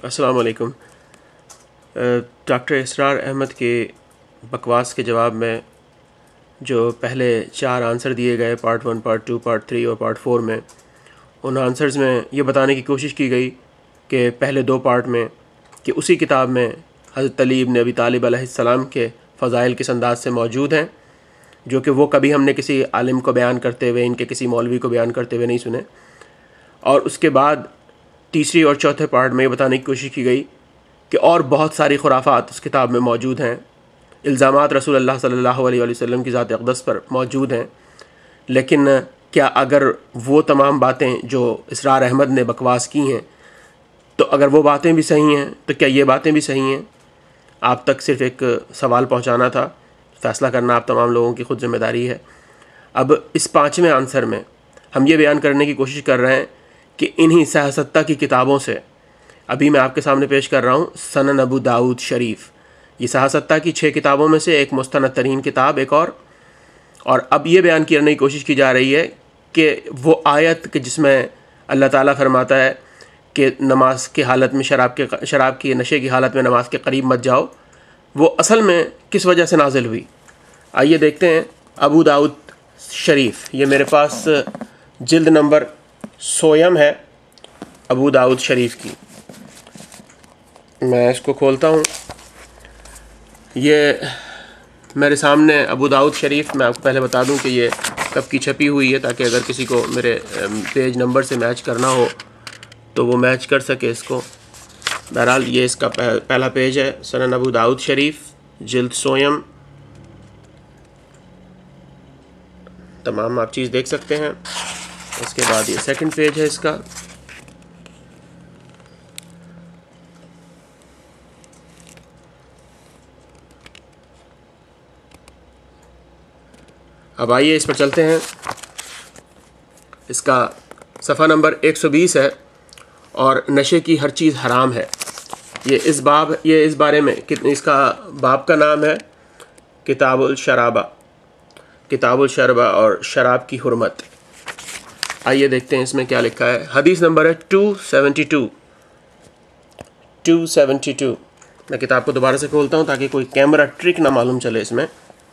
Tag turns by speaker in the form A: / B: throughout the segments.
A: अस्सलाम वालेकुम। डॉक्टर इसरार अहमद के बकवास के जवाब में जो पहले 4 आंसर दिए गए, पार्ट 1, पार्ट 2, पार्ट 3 और पार्ट 4 में, उन आंसर्स में ये बताने की कोशिश की गई कि पहले 2 पार्ट में कि उसी किताब में हज़रत अली इब्न अबी तालिब अलैहिस्सलाम के फ़ज़ाइल किस अंदाज से मौजूद हैं, जो कि वो कभी हमने किसी आलिम को बयान करते हुए, इनके किसी मौलवी को बयान करते हुए नहीं सुने। और उसके बाद तीसरी और चौथे पार्ट में ये बताने की कोशिश की गई कि और बहुत सारी खुराफात उस किताब में मौजूद हैं, इल्ज़ामात रसूलुल्लाह सल्लल्लाहु अलैहि वसल्लम की ज़ात अक़दस पर मौजूद हैं। लेकिन क्या अगर वो तमाम बातें जो इसरार अहमद ने बकवास की हैं, तो अगर वो बातें भी सही हैं तो क्या ये बातें भी सही हैं? आप तक सिर्फ़ एक सवाल पहुंचाना था, फ़ैसला करना आप तमाम लोगों की ख़ुद ज़िम्मेदारी है। अब इस 5वें आंसर में हम ये बयान करने की कोशिश कर रहे हैं कि इन्हीं सियासत्ता की किताबों से, अभी मैं आपके सामने पेश कर रहा हूँ सनन अबू दाऊद शरीफ, ये सियासत्ता की 6 किताबों में से एक मुस्तनद तरीन किताब एक और अब ये बयान करने की कोशिश की जा रही है कि वो आयत कि जिसमें अल्लाह ताला फरमाता है कि नमाज की हालत में शराब की नशे की हालत में नमाज के करीब मत जाओ, वो असल में किस वजह से नाजिल हुई। आइए देखते हैं। अबू दाऊद शरीफ, ये मेरे पास जिल्द नंबर 100 है अबू दाऊद शरीफ की। मैं इसको खोलता हूँ। ये मेरे सामने अबू दाऊद शरीफ, मैं आपको पहले बता दूं कि ये कब की छपी हुई है, ताकि अगर किसी को मेरे पेज नंबर से मैच करना हो तो वो मैच कर सके इसको। बहरहाल ये इसका पहला पेज है, सनन अबू दाऊद शरीफ, जिल्द 100। तमाम आप चीज़ देख सकते हैं। इसके बाद ये सेकंड पेज है इसका। अब आइए इस पर चलते हैं। इसका सफ़ा नंबर 120 है और नशे की हर चीज़ हराम है। ये इस बारे में इसका बाब का नाम है किताबुल शराबा और शराब की हुर्मत। आइए देखते हैं इसमें क्या लिखा है। हदीस नंबर है 272। मैं किताब को दोबारा से खोलता हूँ ताकि कोई कैमरा ट्रिक ना मालूम चले इसमें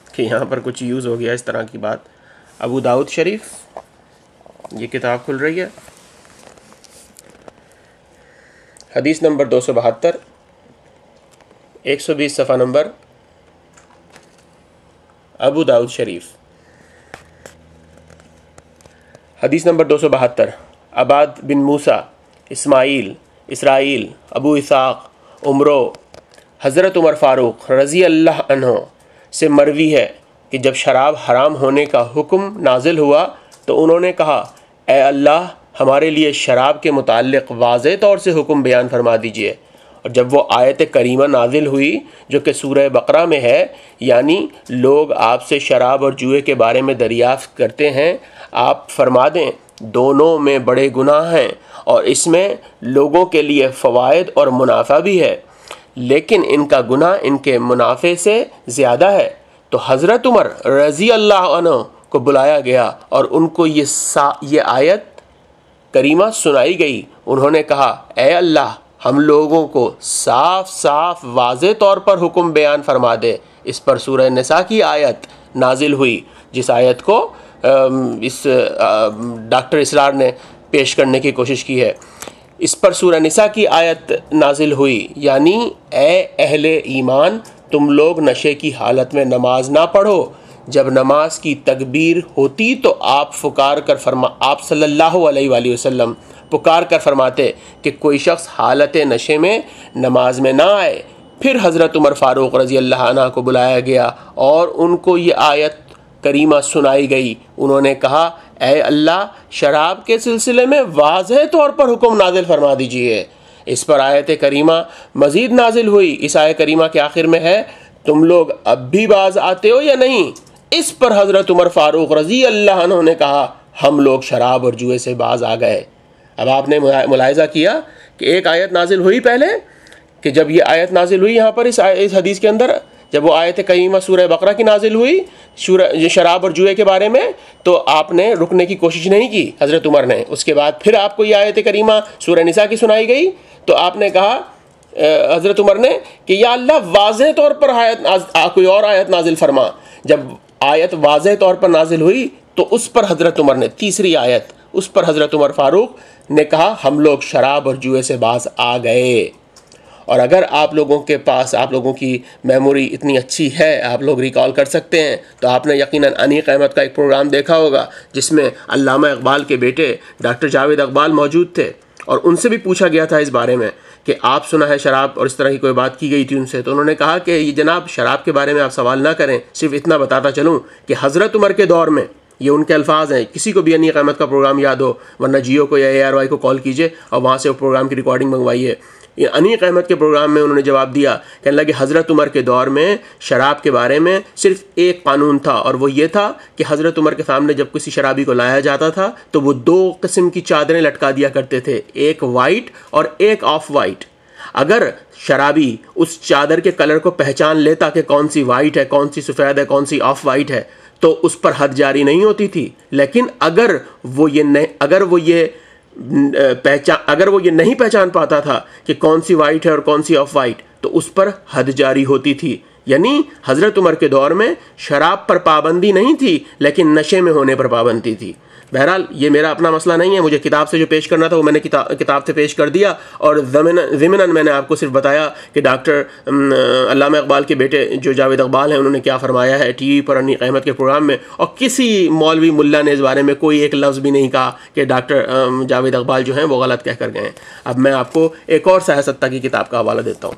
A: कि यहाँ पर कुछ यूज़ हो गया इस तरह की बात। अबू दाऊद शरीफ, ये किताब खुल रही है। हदीस नंबर 272, 120 सफ़ा नंबर, अबू दाऊद शरीफ। हदीस नंबर 272। अबाद बिन मूसा, इसराइल, अबू इसाक, उमरो, हज़रत उमर फ़ारूक रज़ी अल्लाह अन्हो से मरवी है कि जब शराब हराम होने का हुक्म नाजिल हुआ तो उन्होंने कहा, ए अल्लाह, हमारे लिए शराब के मुताल्लिक़ वाज़े तौर से हुक्म बयान फरमा दीजिए। और जब वो आयत करीमा नाजिल हुई जो कि सूरह बकरा में है, यानी लोग आपसे शराब और जुए के बारे में दरियाफ़्त करते हैं, आप फरमा दें दोनों में बड़े गुनाह हैं और इसमें लोगों के लिए फ़वाइद और मुनाफ़ा भी है, लेकिन इनका गुनाह इनके मुनाफे से ज़्यादा है। तो हज़रत उमर रज़ी अल्लाह अन्हु को बुलाया गया और उनको ये आयत करीमा सुनाई गई। उन्होंने कहा, ए अल्लाह, हम लोगों को साफ साफ वाज़े तौर पर हुक्म बयान फरमा दे। इस पर सूरह निसा की आयत नाजिल हुई, जिस आयत को इस डॉक्टर इसरार ने पेश करने की कोशिश की है। इस पर सूरह निसा की आयत नाजिल हुई, यानी ए अहले ईमान, तुम लोग नशे की हालत में नमाज ना पढ़ो। जब नमाज की तकबीर होती तो आप सल्लल्लाहु अलैहि वसल्लम पुकार कर फरमाते कि कोई शख्स हालत नशे में नमाज में ना आए। फिर हज़रत उमर फ़ारूक रज़ी अल्लाह अन्हु को बुलाया गया और उनको ये आयत करीमा सुनाई गई। उन्होंने कहा, ए अल्लाह, शराब के सिलसिले में वाज़ेह तौर पर हुक्म नाजिल फरमा दीजिए। इस पर आयत करीमा मज़ीद नाजिल हुई। इस आयत करीमा के आखिर में है, तुम लोग अब भी बाज आते हो या नहीं? इस पर हज़रत उमर फ़ारूक रज़ी अल्लाह अन्हु ने कहा, हम लोग शराब और जुए से बाज आ गए। अब आपने मुलाहिज़ा किया कि एक आयत नाजिल हुई पहले, कि जब ये आयत नाजिल हुई यहाँ पर इस हदीस के अंदर, जब वो आयत करीमा सूरह बकरा की नाजिल हुई शराब और जुए के बारे में, तो आपने रुकने की कोशिश नहीं की हज़रत उमर ने। उसके बाद फिर आपको ये आयत करीमा सूरह निसा की सुनाई गई तो आपने कहा हज़रत उमर ने कि या अल्लाह वाज़ेह तौर पर कोई और आयत नाजिल फरमा। जब आयत वाज़ेह तौर पर नाजिल हुई तो उस पर हज़रत उमर ने, तीसरी आयत, उस पर हज़रत उमर फ़ारूक ने कहा हम लोग शराब और जुए से बाज आ गए। और अगर आप लोगों के पास, आप लोगों की मेमोरी इतनी अच्छी है, आप लोग रिकॉल कर सकते हैं, तो आपने यकीनन अनीक अहमद का एक प्रोग्राम देखा होगा जिसमें अल्लामा इकबाल के बेटे डॉक्टर जावेद इकबाल मौजूद थे और उनसे भी पूछा गया था इस बारे में कि आप सुना है शराब, और इस तरह की कोई बात की गई थी उनसे। तो उन्होंने कहा कि ये जनाब शराब के बारे में आप सवाल ना करें, सिर्फ इतना बताता चलूँ कि हज़रत उमर के दौर में, ये उनके अल्फाज हैं, किसी को भी अनीक अहमद का प्रोग्राम याद हो, वरना जियो को या ARY को कॉल कीजिए और वहाँ से वो प्रोग्राम की रिकॉर्डिंग मंगवाइए। अनीक अहमद के प्रोग्राम में उन्होंने जवाब दिया, कहने लगे हज़रत उमर के दौर में शराब के बारे में सिर्फ एक कानून था और वो ये था कि हज़रत उमर के सामने जब किसी शराबी को लाया जाता था तो वो 2 किस्म की चादरें लटका दिया करते थे, एक वाइट और एक ऑफ वाइट। अगर शराबी उस चादर के कलर को पहचान लेता कि कौन सी वाइट है, कौन सी सफ़ेद है, कौन सी ऑफ वाइट है, तो उस पर हद जारी नहीं होती थी। लेकिन अगर वो ये नहीं पहचान पाता था कि कौन सी वाइट है और कौन सी ऑफ वाइट, तो उस पर हद जारी होती थी। यानी हज़रत उमर के दौर में शराब पर पाबंदी नहीं थी, लेकिन नशे में होने पर पाबंदी थी। बहरहाल ये मेरा अपना मसला नहीं है, मुझे किताब से जो पेश करना था वो मैंने किताब से पेश कर दिया, और ज़मीनन मैंने आपको सिर्फ बताया कि डॉक्टर अल्लामा इकबाल के बेटे जो जावेद इकबाल हैं उन्होंने क्या फरमाया है टीवी पर अनीक अहमद के प्रोग्राम में। और किसी मौलवी मुल्ला ने इस बारे में कोई एक लफ्ज़ भी नहीं कहा कि डॉक्टर जावेद इकबाल जो हैं वो गलत कह कर गए हैं। अब मैं आपको एक और सियासत की किताब का हवाला देता हूँ।